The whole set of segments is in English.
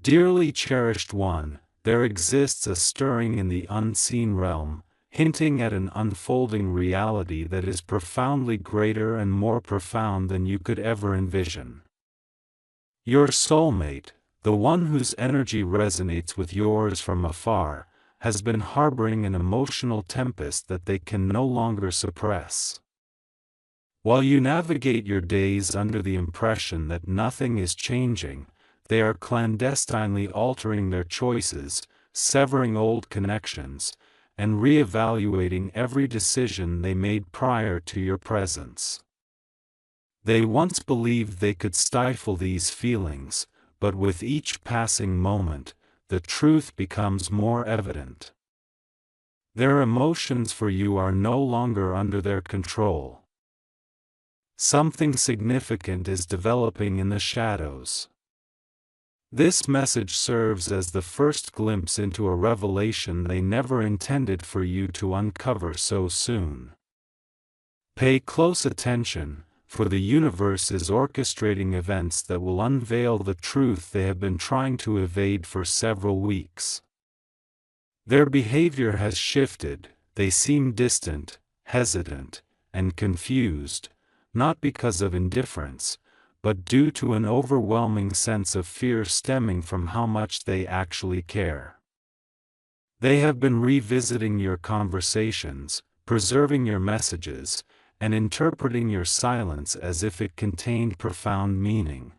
Dearly cherished one, there exists a stirring in the unseen realm, hinting at an unfolding reality that is profoundly greater and more profound than you could ever envision. Your soulmate, the one whose energy resonates with yours from afar, has been harboring an emotional tempest that they can no longer suppress. While you navigate your days under the impression that nothing is changing, they are clandestinely altering their choices, severing old connections, and re-evaluating every decision they made prior to your presence. They once believed they could stifle these feelings, but with each passing moment, the truth becomes more evident. Their emotions for you are no longer under their control. Something significant is developing in the shadows. This message serves as the first glimpse into a revelation they never intended for you to uncover so soon. Pay close attention, for the universe is orchestrating events that will unveil the truth they have been trying to evade for several weeks. Their behavior has shifted, they seem distant, hesitant, and confused, not because of indifference, but due to an overwhelming sense of fear stemming from how much they actually care. They have been revisiting your conversations, preserving your messages, and interpreting your silence as if it contained profound meaning.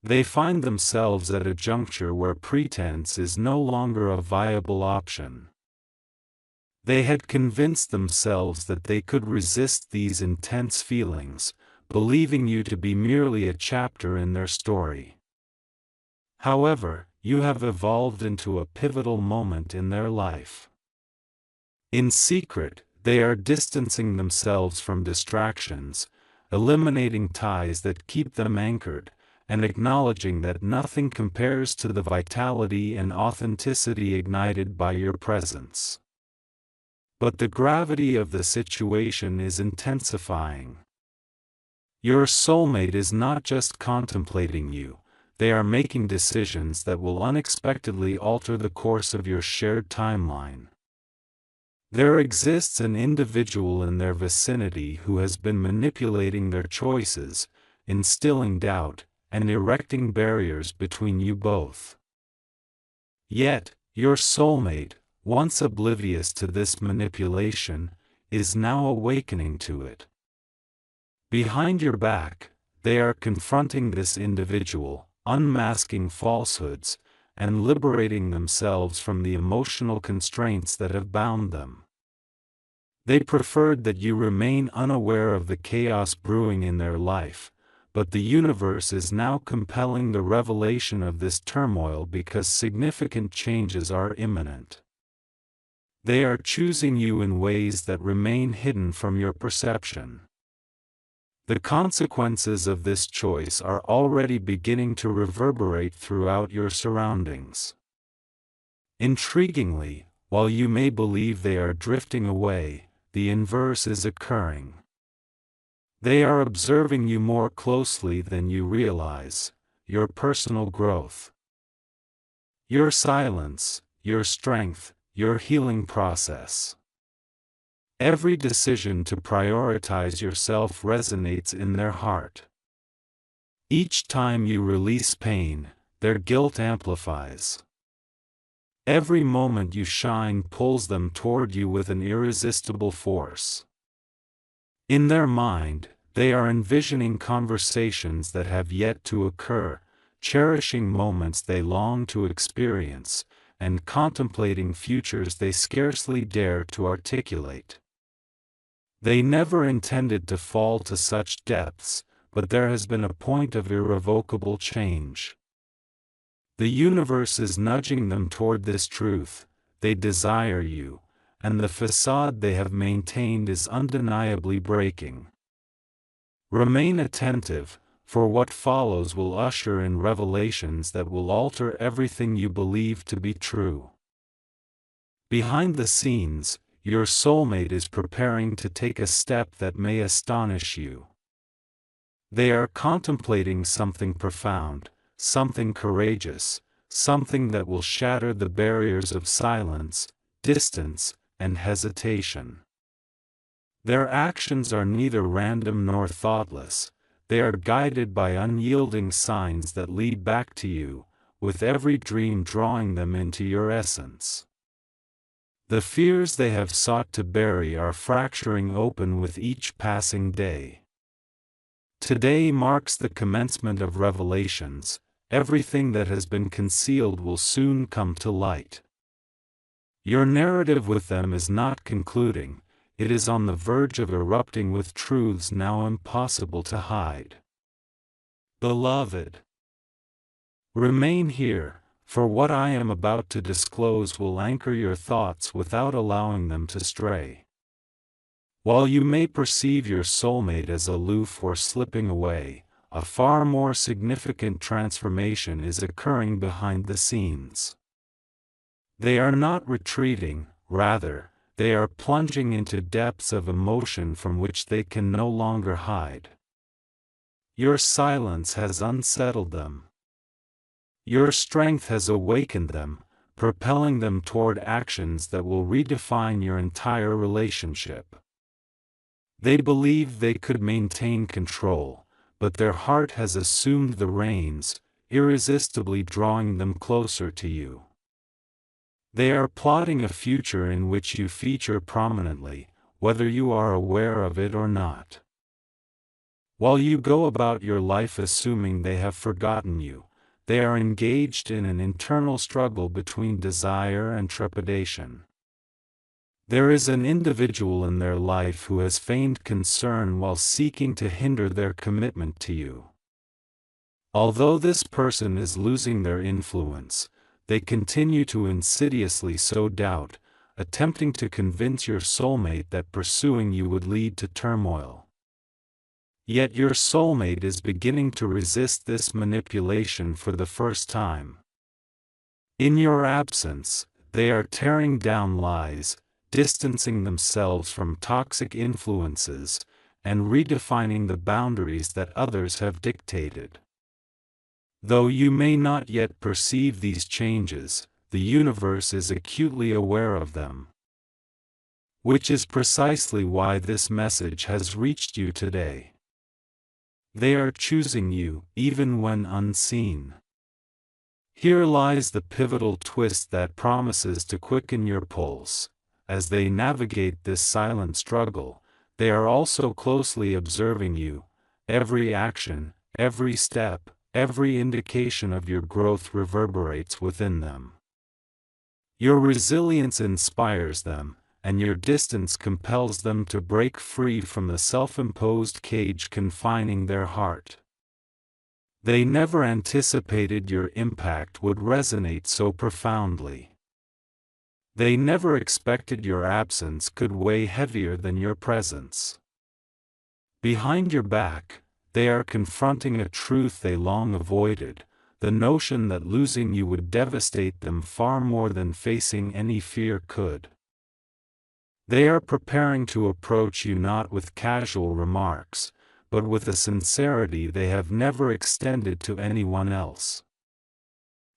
They find themselves at a juncture where pretense is no longer a viable option. They had convinced themselves that they could resist these intense feelings, believing you to be merely a chapter in their story. However, you have evolved into a pivotal moment in their life. In secret, they are distancing themselves from distractions, eliminating ties that keep them anchored, and acknowledging that nothing compares to the vitality and authenticity ignited by your presence. But the gravity of the situation is intensifying. Your soulmate is not just contemplating you, they are making decisions that will unexpectedly alter the course of your shared timeline. There exists an individual in their vicinity who has been manipulating their choices, instilling doubt, and erecting barriers between you both. Yet, your soulmate, once oblivious to this manipulation, is now awakening to it. Behind your back, they are confronting this individual, unmasking falsehoods, and liberating themselves from the emotional constraints that have bound them. They preferred that you remain unaware of the chaos brewing in their life, but the universe is now compelling the revelation of this turmoil because significant changes are imminent. They are choosing you in ways that remain hidden from your perception. The consequences of this choice are already beginning to reverberate throughout your surroundings. Intriguingly, while you may believe they are drifting away, the inverse is occurring. They are observing you more closely than you realize, your personal growth, your silence, your strength, your healing process. Every decision to prioritize yourself resonates in their heart. Each time you release pain, their guilt amplifies. Every moment you shine pulls them toward you with an irresistible force. In their mind, they are envisioning conversations that have yet to occur, cherishing moments they long to experience, and contemplating futures they scarcely dare to articulate. They never intended to fall to such depths, but there has been a point of irrevocable change. The universe is nudging them toward this truth: they desire you, and the facade they have maintained is undeniably breaking. Remain attentive, for what follows will usher in revelations that will alter everything you believe to be true. Behind the scenes, your soulmate is preparing to take a step that may astonish you. They are contemplating something profound, something courageous, something that will shatter the barriers of silence, distance, and hesitation. Their actions are neither random nor thoughtless, they are guided by unyielding signs that lead back to you, with every dream drawing them into your essence. The fears they have sought to bury are fracturing open with each passing day. Today marks the commencement of revelations. Everything that has been concealed will soon come to light. Your narrative with them is not concluding, it is on the verge of erupting with truths now impossible to hide. Beloved, remain here, for what I am about to disclose will anchor your thoughts without allowing them to stray. While you may perceive your soulmate as aloof or slipping away, a far more significant transformation is occurring behind the scenes. They are not retreating, rather, they are plunging into depths of emotion from which they can no longer hide. Your silence has unsettled them. Your strength has awakened them, propelling them toward actions that will redefine your entire relationship. They believe they could maintain control, but their heart has assumed the reins, irresistibly drawing them closer to you. They are plotting a future in which you feature prominently, whether you are aware of it or not. While you go about your life assuming they have forgotten you, they are engaged in an internal struggle between desire and trepidation. There is an individual in their life who has feigned concern while seeking to hinder their commitment to you. Although this person is losing their influence, they continue to insidiously sow doubt, attempting to convince your soulmate that pursuing you would lead to turmoil. Yet your soulmate is beginning to resist this manipulation for the first time. In your absence, they are tearing down lies, distancing themselves from toxic influences, and redefining the boundaries that others have dictated. Though you may not yet perceive these changes, the universe is acutely aware of them. Which is precisely why this message has reached you today. They are choosing you, even when unseen. Here lies the pivotal twist that promises to quicken your pulse. As they navigate this silent struggle, they are also closely observing you. Every action, every step, every indication of your growth reverberates within them. Your resilience inspires them, and your distance compels them to break free from the self-imposed cage confining their heart. They never anticipated your impact would resonate so profoundly. They never expected your absence could weigh heavier than your presence. Behind your back, they are confronting a truth they long avoided, the notion that losing you would devastate them far more than facing any fear could. They are preparing to approach you not with casual remarks, but with a sincerity they have never extended to anyone else.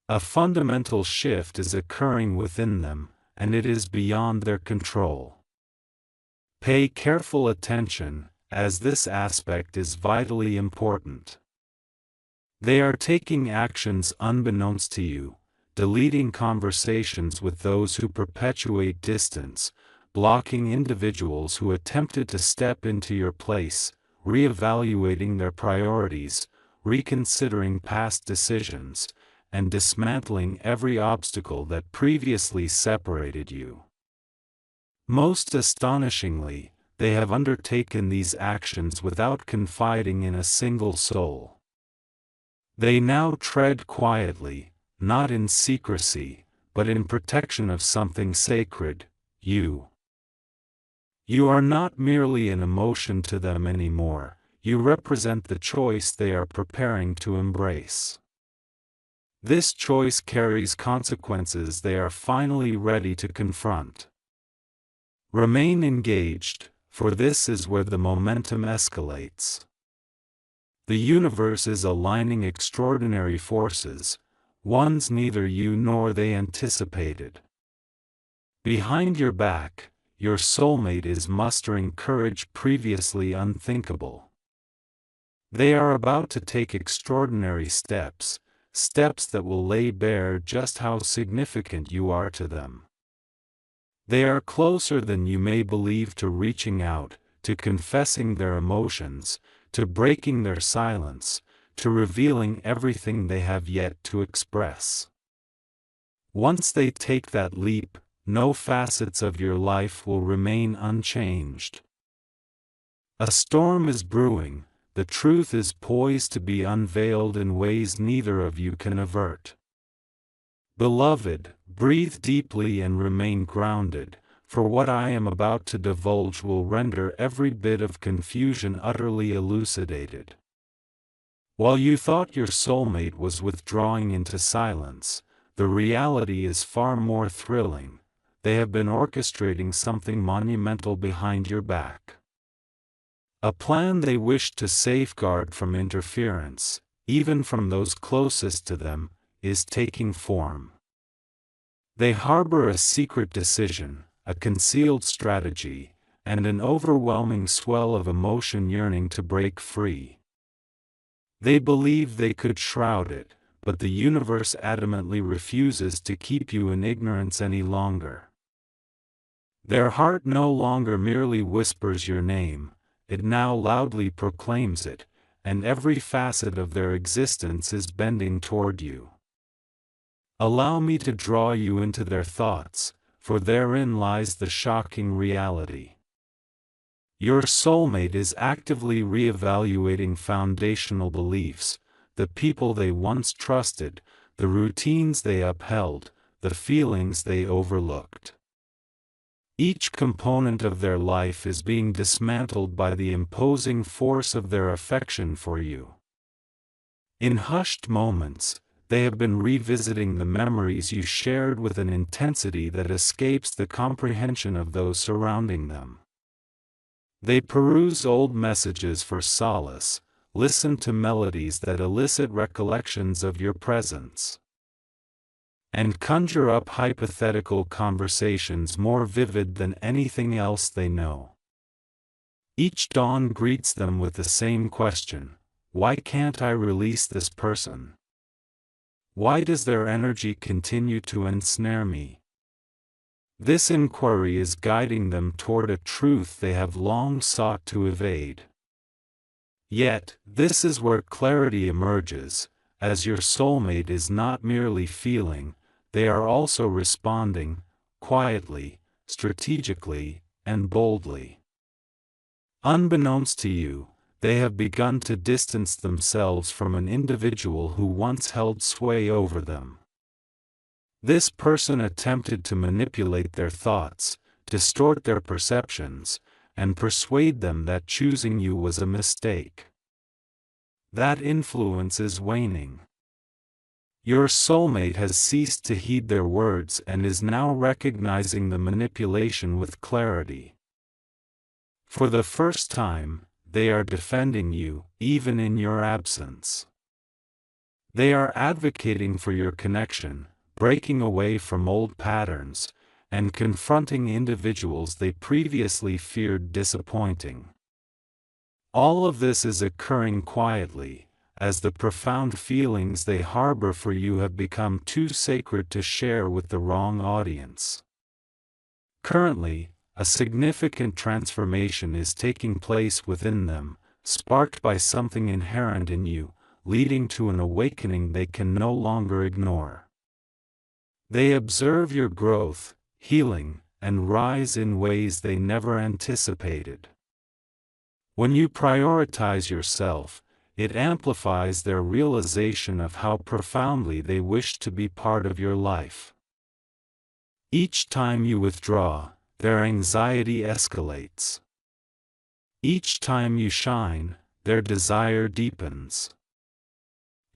A fundamental shift is occurring within them, and it is beyond their control. Pay careful attention, as this aspect is vitally important. They are taking actions unbeknownst to you, deleting conversations with those who perpetuate distance, blocking individuals who attempted to step into your place, reevaluating their priorities, reconsidering past decisions, and dismantling every obstacle that previously separated you. Most astonishingly, they have undertaken these actions without confiding in a single soul. They now tread quietly, not in secrecy, but in protection of something sacred, you. You are not merely an emotion to them anymore, you represent the choice they are preparing to embrace. This choice carries consequences they are finally ready to confront. Remain engaged, for this is where the momentum escalates. The universe is aligning extraordinary forces, ones neither you nor they anticipated. Behind your back, your soulmate is mustering courage previously unthinkable. They are about to take extraordinary steps, steps that will lay bare just how significant you are to them. They are closer than you may believe to reaching out, to confessing their emotions, to breaking their silence, to revealing everything they have yet to express. Once they take that leap, no facets of your life will remain unchanged. A storm is brewing, the truth is poised to be unveiled in ways neither of you can avert. Beloved, breathe deeply and remain grounded, for what I am about to divulge will render every bit of confusion utterly elucidated. While you thought your soulmate was withdrawing into silence, the reality is far more thrilling. They have been orchestrating something monumental behind your back. A plan they wish to safeguard from interference, even from those closest to them, is taking form. They harbor a secret decision, a concealed strategy, and an overwhelming swell of emotion yearning to break free. They believe they could shroud it, but the universe adamantly refuses to keep you in ignorance any longer. Their heart no longer merely whispers your name, it now loudly proclaims it, and every facet of their existence is bending toward you. Allow me to draw you into their thoughts, for therein lies the shocking reality. Your soulmate is actively reevaluating foundational beliefs, the people they once trusted, the routines they upheld, the feelings they overlooked. Each component of their life is being dismantled by the imposing force of their affection for you. In hushed moments, they have been revisiting the memories you shared with an intensity that escapes the comprehension of those surrounding them. They peruse old messages for solace, listen to melodies that elicit recollections of your presence, and conjure up hypothetical conversations more vivid than anything else they know. Each dawn greets them with the same question: why can't I release this person? Why does their energy continue to ensnare me? This inquiry is guiding them toward a truth they have long sought to evade. Yet, this is where clarity emerges, as your soulmate is not merely feeling, they are also responding, quietly, strategically, and boldly. Unbeknownst to you, they have begun to distance themselves from an individual who once held sway over them. This person attempted to manipulate their thoughts, distort their perceptions, and persuade them that choosing you was a mistake. That influence is waning. Your soulmate has ceased to heed their words and is now recognizing the manipulation with clarity. For the first time, they are defending you, even in your absence. They are advocating for your connection, breaking away from old patterns, and confronting individuals they previously feared disappointing. All of this is occurring quietly, as the profound feelings they harbor for you have become too sacred to share with the wrong audience. Currently, a significant transformation is taking place within them, sparked by something inherent in you, leading to an awakening they can no longer ignore. They observe your growth, healing, and rise in ways they never anticipated. When you prioritize yourself, it amplifies their realization of how profoundly they wish to be part of your life. Each time you withdraw, their anxiety escalates. Each time you shine, their desire deepens.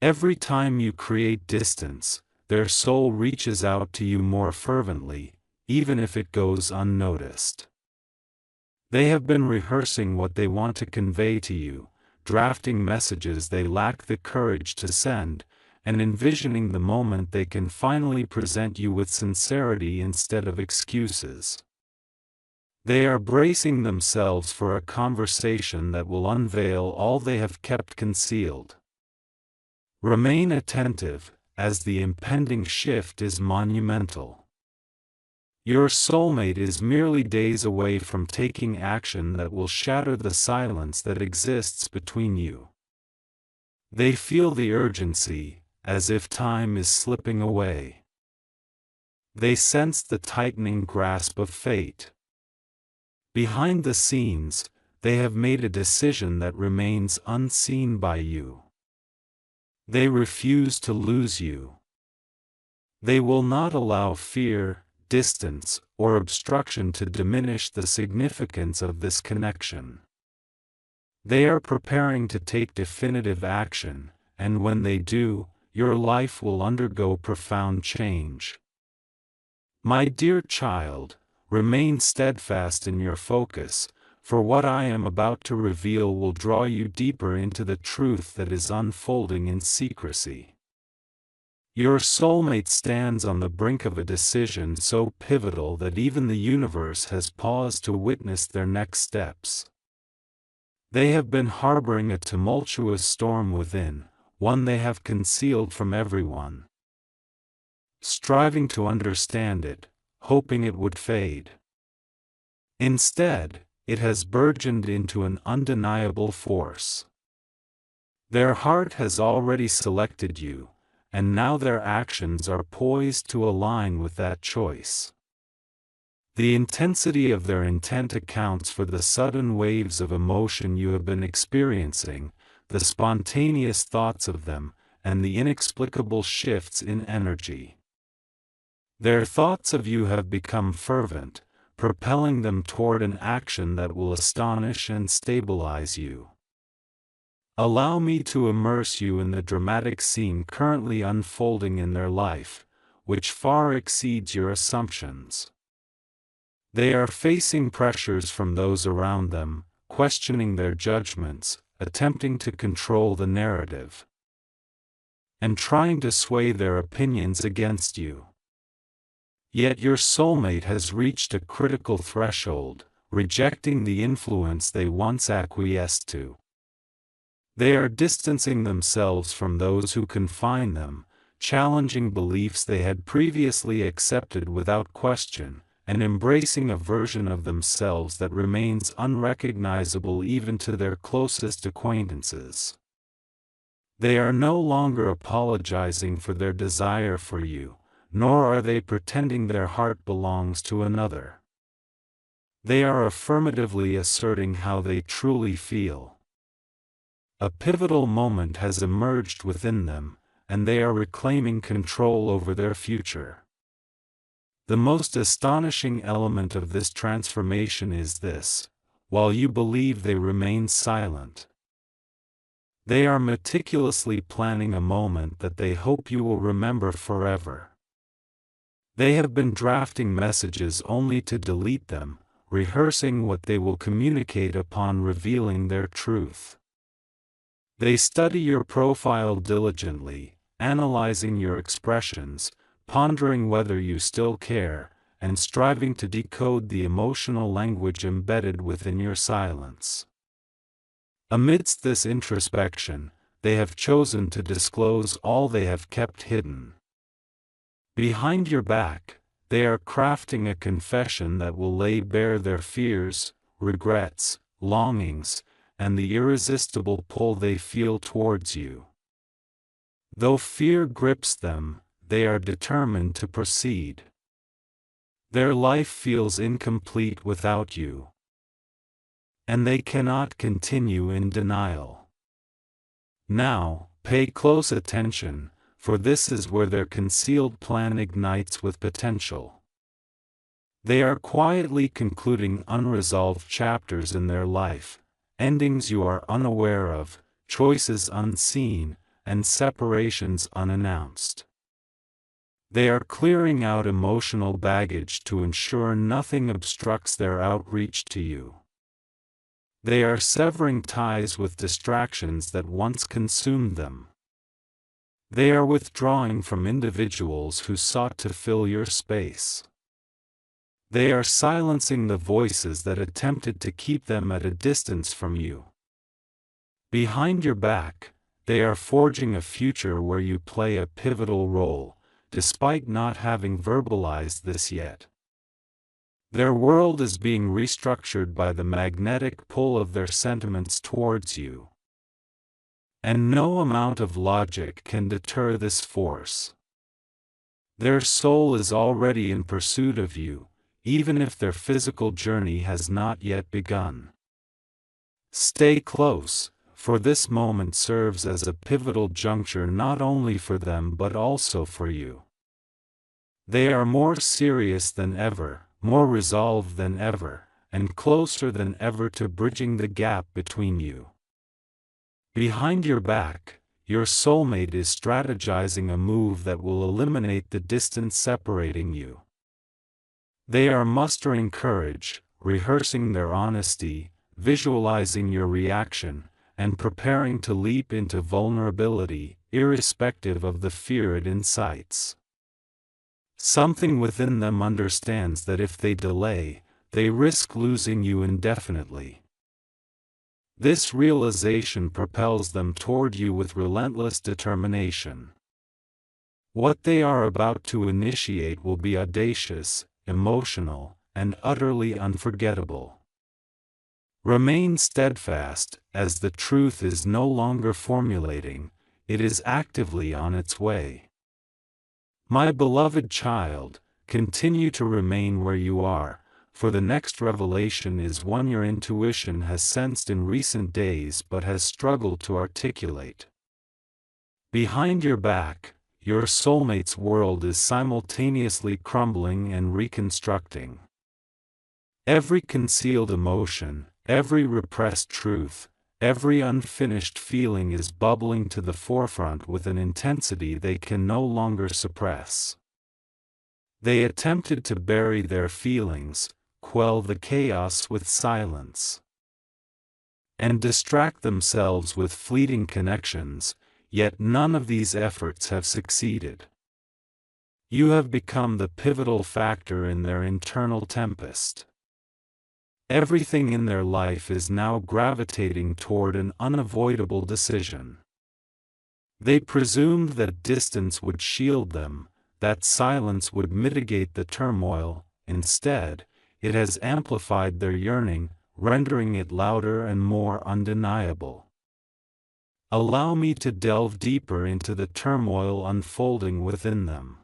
Every time you create distance, their soul reaches out to you more fervently, even if it goes unnoticed. They have been rehearsing what they want to convey to you, drafting messages they lack the courage to send, and envisioning the moment they can finally present you with sincerity instead of excuses. They are bracing themselves for a conversation that will unveil all they have kept concealed. Remain attentive, as the impending shift is monumental. Your soulmate is merely days away from taking action that will shatter the silence that exists between you. They feel the urgency, as if time is slipping away. They sense the tightening grasp of fate. Behind the scenes, they have made a decision that remains unseen by you. They refuse to lose you. They will not allow fear, distance, or obstruction to diminish the significance of this connection. They are preparing to take definitive action, and when they do, your life will undergo profound change. My dear child, remain steadfast in your focus, for what I am about to reveal will draw you deeper into the truth that is unfolding in secrecy. Your soulmate stands on the brink of a decision so pivotal that even the universe has paused to witness their next steps. They have been harboring a tumultuous storm within, one they have concealed from everyone. Striving to understand it, hoping it would fade. Instead, it has burgeoned into an undeniable force. Their heart has already selected you, and now their actions are poised to align with that choice. The intensity of their intent accounts for the sudden waves of emotion you have been experiencing, the spontaneous thoughts of them, and the inexplicable shifts in energy. Their thoughts of you have become fervent, propelling them toward an action that will astonish and stabilize you. Allow me to immerse you in the dramatic scene currently unfolding in their life, which far exceeds your assumptions. They are facing pressures from those around them, questioning their judgments, attempting to control the narrative, and trying to sway their opinions against you. Yet your soulmate has reached a critical threshold, rejecting the influence they once acquiesced to. They are distancing themselves from those who confine them, challenging beliefs they had previously accepted without question, and embracing a version of themselves that remains unrecognizable even to their closest acquaintances. They are no longer apologizing for their desire for you, nor are they pretending their heart belongs to another. They are affirmatively asserting how they truly feel. A pivotal moment has emerged within them, and they are reclaiming control over their future. The most astonishing element of this transformation is this: while you believe they remain silent, they are meticulously planning a moment that they hope you will remember forever. They have been drafting messages only to delete them, rehearsing what they will communicate upon revealing their truth. They study your profile diligently, analyzing your expressions, pondering whether you still care, and striving to decode the emotional language embedded within your silence. Amidst this introspection, they have chosen to disclose all they have kept hidden. Behind your back, they are crafting a confession that will lay bare their fears, regrets, longings, and the irresistible pull they feel towards you. Though fear grips them, they are determined to proceed. Their life feels incomplete without you, and they cannot continue in denial. Now, pay close attention, for this is where their concealed plan ignites with potential. They are quietly concluding unresolved chapters in their life, endings you are unaware of, choices unseen, and separations unannounced. They are clearing out emotional baggage to ensure nothing obstructs their outreach to you. They are severing ties with distractions that once consumed them. They are withdrawing from individuals who sought to fill your space. They are silencing the voices that attempted to keep them at a distance from you. Behind your back, they are forging a future where you play a pivotal role, despite not having verbalized this yet. Their world is being restructured by the magnetic pull of their sentiments towards you. And no amount of logic can deter this force. Their soul is already in pursuit of you, even if their physical journey has not yet begun. Stay close, for this moment serves as a pivotal juncture not only for them but also for you. They are more serious than ever, more resolved than ever, and closer than ever to bridging the gap between you. Behind your back, your soulmate is strategizing a move that will eliminate the distance separating you. They are mustering courage, rehearsing their honesty, visualizing your reaction, and preparing to leap into vulnerability, irrespective of the fear it incites. Something within them understands that if they delay, they risk losing you indefinitely. This realization propels them toward you with relentless determination. What they are about to initiate will be audacious, emotional, and utterly unforgettable. Remain steadfast, as the truth is no longer formulating, it is actively on its way. My beloved child, continue to remain where you are, for the next revelation is one your intuition has sensed in recent days but has struggled to articulate. Behind your back, your soulmate's world is simultaneously crumbling and reconstructing. Every concealed emotion, every repressed truth, every unfinished feeling is bubbling to the forefront with an intensity they can no longer suppress. They attempted to bury their feelings, quell the chaos with silence, and distract themselves with fleeting connections, yet none of these efforts have succeeded. You have become the pivotal factor in their internal tempest. Everything in their life is now gravitating toward an unavoidable decision. They presumed that distance would shield them, that silence would mitigate the turmoil. Instead, it has amplified their yearning, rendering it louder and more undeniable. Allow me to delve deeper into the turmoil unfolding within them.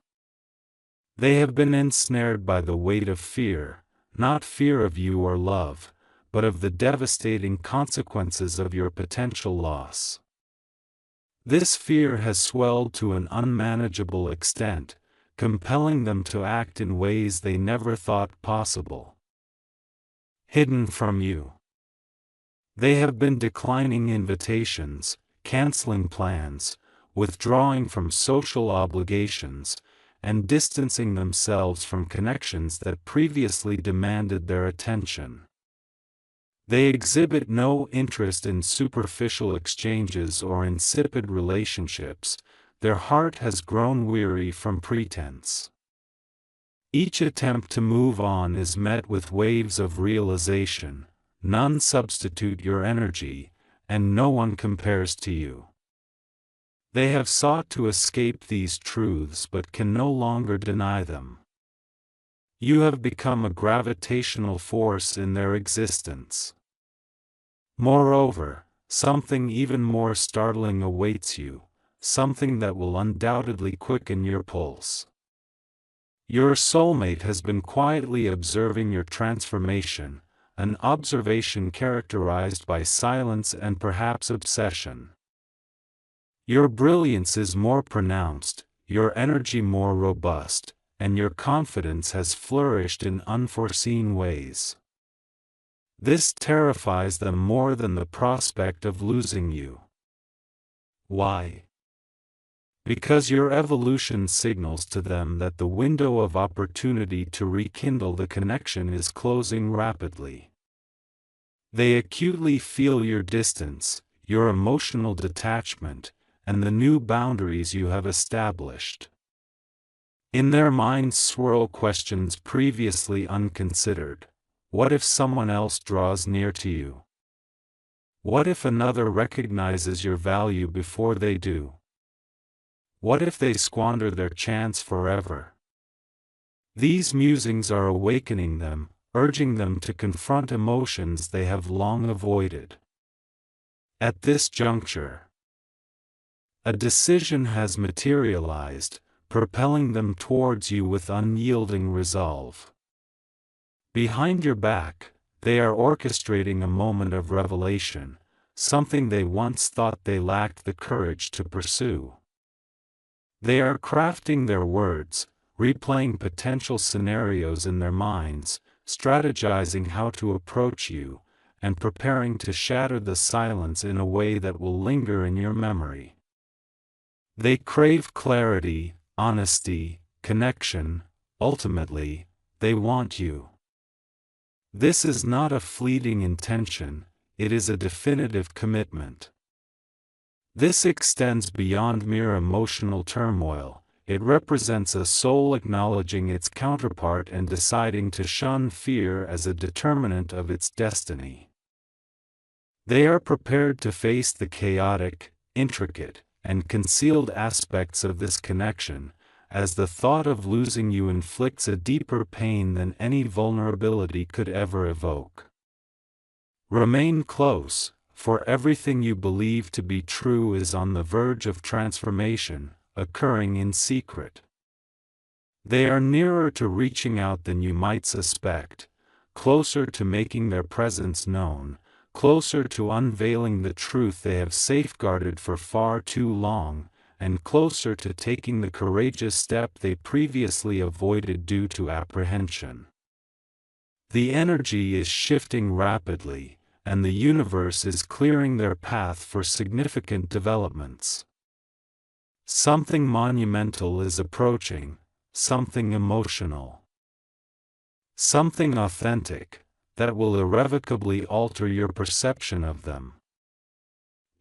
They have been ensnared by the weight of fear, not fear of you or love, but of the devastating consequences of your potential loss. This fear has swelled to an unmanageable extent, compelling them to act in ways they never thought possible. Hidden from you. They have been declining invitations, canceling plans, withdrawing from social obligations, and distancing themselves from connections that previously demanded their attention. They exhibit no interest in superficial exchanges or insipid relationships. Their heart has grown weary from pretense. Each attempt to move on is met with waves of realization. None substitute your energy, and no one compares to you. They have sought to escape these truths but can no longer deny them. You have become a gravitational force in their existence. Moreover, something even more startling awaits you, something that will undoubtedly quicken your pulse. Your soulmate has been quietly observing your transformation, an observation characterized by silence and perhaps obsession. Your brilliance is more pronounced, your energy more robust, and your confidence has flourished in unforeseen ways. This terrifies them more than the prospect of losing you. Why? Because your evolution signals to them that the window of opportunity to rekindle the connection is closing rapidly. They acutely feel your distance, your emotional detachment, and the new boundaries you have established. In their minds swirl questions previously unconsidered. What if someone else draws near to you? What if another recognizes your value before they do? What if they squander their chance forever? These musings are awakening them, urging them to confront emotions they have long avoided. At this juncture, a decision has materialized, propelling them towards you with unyielding resolve. Behind your back, they are orchestrating a moment of revelation, something they once thought they lacked the courage to pursue. They are crafting their words, replaying potential scenarios in their minds, strategizing how to approach you, and preparing to shatter the silence in a way that will linger in your memory. They crave clarity, honesty, connection. Ultimately, they want you. This is not a fleeting intention, it is a definitive commitment. This extends beyond mere emotional turmoil. It represents a soul acknowledging its counterpart and deciding to shun fear as a determinant of its destiny. They are prepared to face the chaotic, intricate, and concealed aspects of this connection, as the thought of losing you inflicts a deeper pain than any vulnerability could ever evoke. Remain close, for everything you believe to be true is on the verge of transformation, occurring in secret. They are nearer to reaching out than you might suspect, closer to making their presence known, closer to unveiling the truth they have safeguarded for far too long, and closer to taking the courageous step they previously avoided due to apprehension. The energy is shifting rapidly, and the universe is clearing their path for significant developments. Something monumental is approaching, something emotional, something authentic, that will irrevocably alter your perception of them.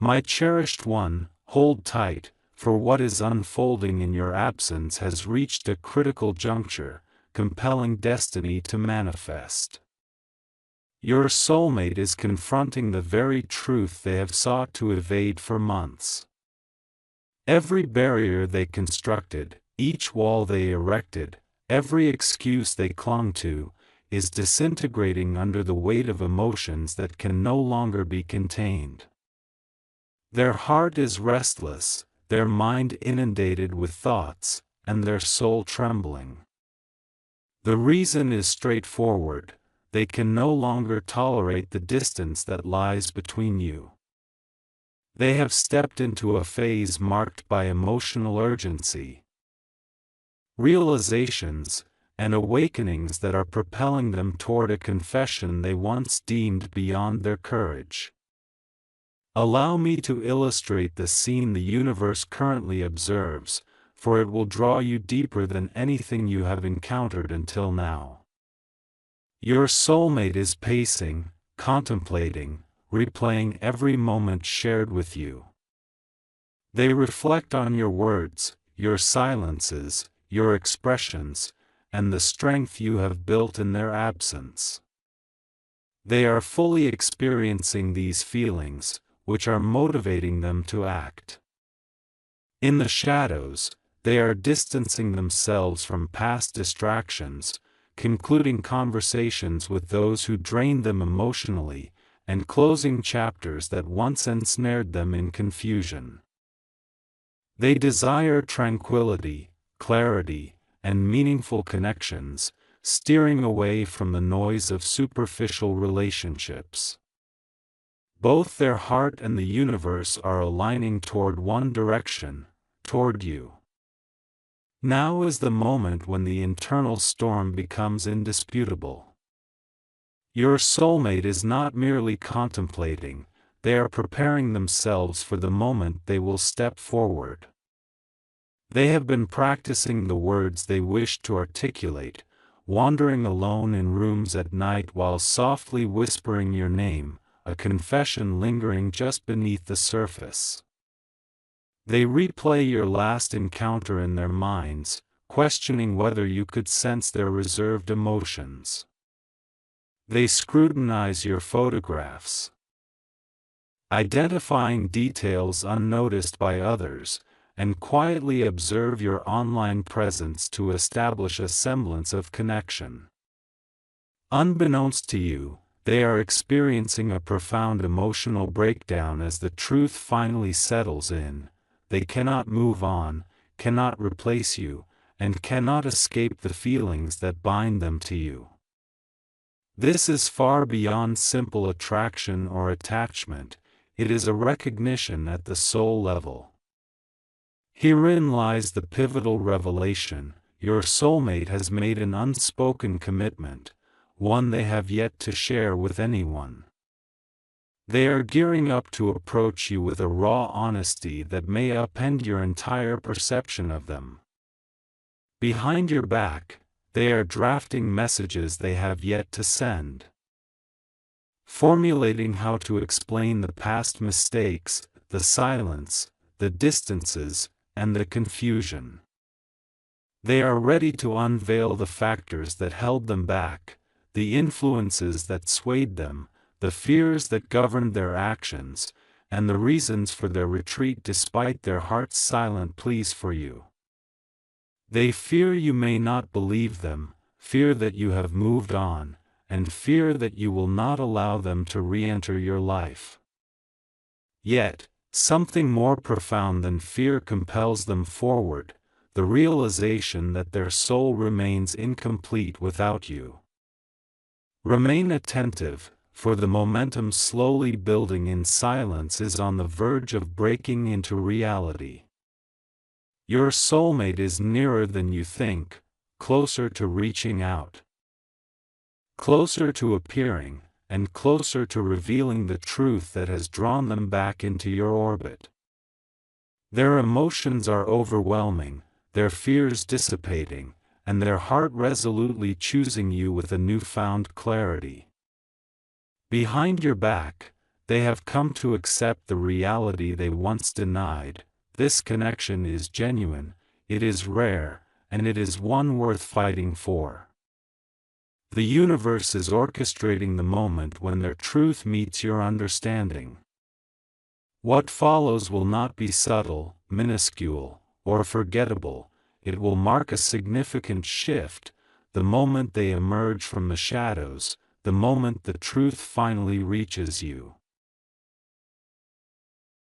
My cherished one, hold tight, for what is unfolding in your absence has reached a critical juncture, compelling destiny to manifest. Your soulmate is confronting the very truth they have sought to evade for months. Every barrier they constructed, each wall they erected, every excuse they clung to, is disintegrating under the weight of emotions that can no longer be contained. Their heart is restless, their mind inundated with thoughts, and their soul trembling. The reason is straightforward: they can no longer tolerate the distance that lies between you. They have stepped into a phase marked by emotional urgency, realizations, and awakenings that are propelling them toward a confession they once deemed beyond their courage. Allow me to illustrate the scene the universe currently observes, for it will draw you deeper than anything you have encountered until now. Your soulmate is pacing, contemplating, replaying every moment shared with you. They reflect on your words, your silences, your expressions, and the strength you have built in their absence. They are fully experiencing these feelings, which are motivating them to act. In the shadows, they are distancing themselves from past distractions, concluding conversations with those who drained them emotionally, and closing chapters that once ensnared them in confusion. They desire tranquility, clarity, and meaningful connections, steering away from the noise of superficial relationships. Both their heart and the universe are aligning toward one direction, toward you. Now is the moment when the internal storm becomes indisputable. Your soulmate is not merely contemplating, they are preparing themselves for the moment they will step forward. They have been practicing the words they wish to articulate, wandering alone in rooms at night while softly whispering your name, a confession lingering just beneath the surface. They replay your last encounter in their minds, questioning whether you could sense their reserved emotions. They scrutinize your photographs, identifying details unnoticed by others, and quietly observe your online presence to establish a semblance of connection. Unbeknownst to you, they are experiencing a profound emotional breakdown as the truth finally settles in. They cannot move on, cannot replace you, and cannot escape the feelings that bind them to you. This is far beyond simple attraction or attachment. It is a recognition at the soul level. Herein lies the pivotal revelation: your soulmate has made an unspoken commitment, one they have yet to share with anyone. They are gearing up to approach you with a raw honesty that may upend your entire perception of them. Behind your back, they are drafting messages they have yet to send, formulating how to explain the past mistakes, the silence, the distances, and the confusion. They are ready to unveil the factors that held them back, the influences that swayed them, the fears that governed their actions, and the reasons for their retreat despite their heart's silent pleas for you. They fear you may not believe them, fear that you have moved on, and fear that you will not allow them to re-enter your life. Yet, something more profound than fear compels them forward: the realization that their soul remains incomplete without you. Remain attentive, for the momentum slowly building in silence is on the verge of breaking into reality. Your soulmate is nearer than you think, closer to reaching out, closer to appearing, and closer to revealing the truth that has drawn them back into your orbit. Their emotions are overwhelming, their fears dissipating, and their heart resolutely choosing you with a newfound clarity. Behind your back, they have come to accept the reality they once denied: this connection is genuine, it is rare, and it is one worth fighting for. The universe is orchestrating the moment when their truth meets your understanding. What follows will not be subtle, minuscule, or forgettable. It will mark a significant shift, the moment they emerge from the shadows, the moment the truth finally reaches you.